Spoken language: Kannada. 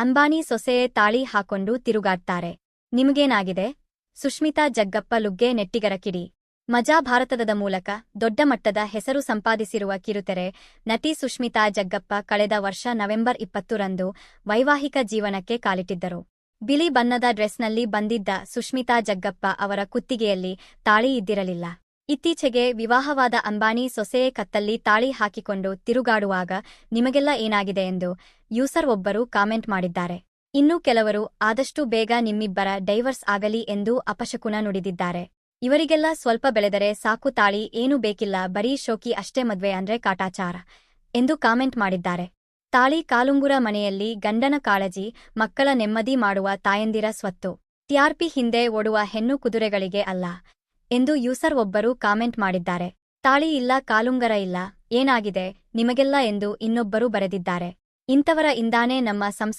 ಅಂಬಾನಿ ಸೊಸೆಯೇ ತಾಳಿ ಹಾಕೊಂಡು ತಿರುಗಾಡ್ತಾರೆ. ನಿಮಗೇನಾಗಿದೆ? ಸುಷ್ಮಿತಾ ಜಗ್ಗಪ್ಪ ಲುಗ್ಗೆ ನೆಟ್ಟಿಗರ ಕಿಡಿ. ಮಜಾ ಭಾರತದ ಮೂಲಕ ದೊಡ್ಡ ಮಟ್ಟದ ಹೆಸರು ಸಂಪಾದಿಸಿರುವ ಕಿರುತೆರೆ ನಟಿ ಸುಷ್ಮಿತಾ ಜಗ್ಗಪ್ಪ ಕಳೆದ ವರ್ಷ ನವೆಂಬರ್ 20ರಂದು ವೈವಾಹಿಕ ಜೀವನಕ್ಕೆ ಕಾಲಿಟ್ಟಿದ್ದರು. ಬಿಳಿ ಬಣ್ಣದ ಡ್ರೆಸ್ನಲ್ಲಿ ಬಂದಿದ್ದ ಸುಷ್ಮಿತಾ ಜಗ್ಗಪ್ಪ ಅವರ ಕುತ್ತಿಗೆಯಲ್ಲಿ ತಾಳಿ ಇದ್ದಿರಲಿಲ್ಲ. ಇತ್ತೀಚೆಗೆ ವಿವಾಹವಾದ ಅಂಬಾನಿ ಸೊಸೆಯೇ ಕತ್ತಲ್ಲಿ ತಾಳಿ ಹಾಕಿಕೊಂಡು ತಿರುಗಾಡುವಾಗ ನಿಮಗೆಲ್ಲ ಏನಾಗಿದೆ ಎಂದು ಯೂಸರ್ ಒಬ್ಬರು ಕಾಮೆಂಟ್ ಮಾಡಿದ್ದಾರೆ. ಇನ್ನು ಕೆಲವರು ಆದಷ್ಟು ಬೇಗ ನಿಮ್ಮಿಬ್ಬರ ಡೈವರ್ಸ್ ಆಗಲಿ ಎಂದು ಅಪಶಕುನ ನುಡಿದಿದ್ದಾರೆ. ಇವರಿಗೆಲ್ಲ ಸ್ವಲ್ಪ ಬೆಳೆದರೆ ಸಾಕು, ತಾಳಿ ಏನೂ ಬೇಕಿಲ್ಲ, ಬರೀ ಶೋಕಿ ಅಷ್ಟೇ, ಮದ್ವೆ ಅಂದ್ರೆ ಕಾಟಾಚಾರ ಎಂದು ಕಾಮೆಂಟ್ ಮಾಡಿದ್ದಾರೆ. ತಾಳಿ ಕಾಲುಂಗುರ ಮನೆಯಲ್ಲಿ ಗಂಡನ ಕಾಳಜಿ, ಮಕ್ಕಳ ನೆಮ್ಮದಿ ಮಾಡುವ ತಾಯಂದಿರ ಸ್ವತ್ತು. ಟಿಆರ್ಪಿ ಹಿಂದೆ ಓಡುವ ಹೆಣ್ಣು ಕುದುರೆಗಳಿಗೆ ಅಲ್ಲ ಎಂದು ಯೂಸರ್ ಒಬ್ಬರು ಕಾಮೆಂಟ್ ಮಾಡಿದ್ದಾರೆ. ತಾಳಿ ಇಲ್ಲ, ಕಾಲುಂಗರ ಇಲ್ಲ, ಏನಾಗಿದೆ ನಿಮಗೆಲ್ಲ ಎಂದು ಇನ್ನೊಬ್ಬರು ಬರೆದಿದ್ದಾರೆ. ಇಂಥವರ ಇಂದಾನೇ ನಮ್ಮ ಸಂಸ್ಕೃತಿ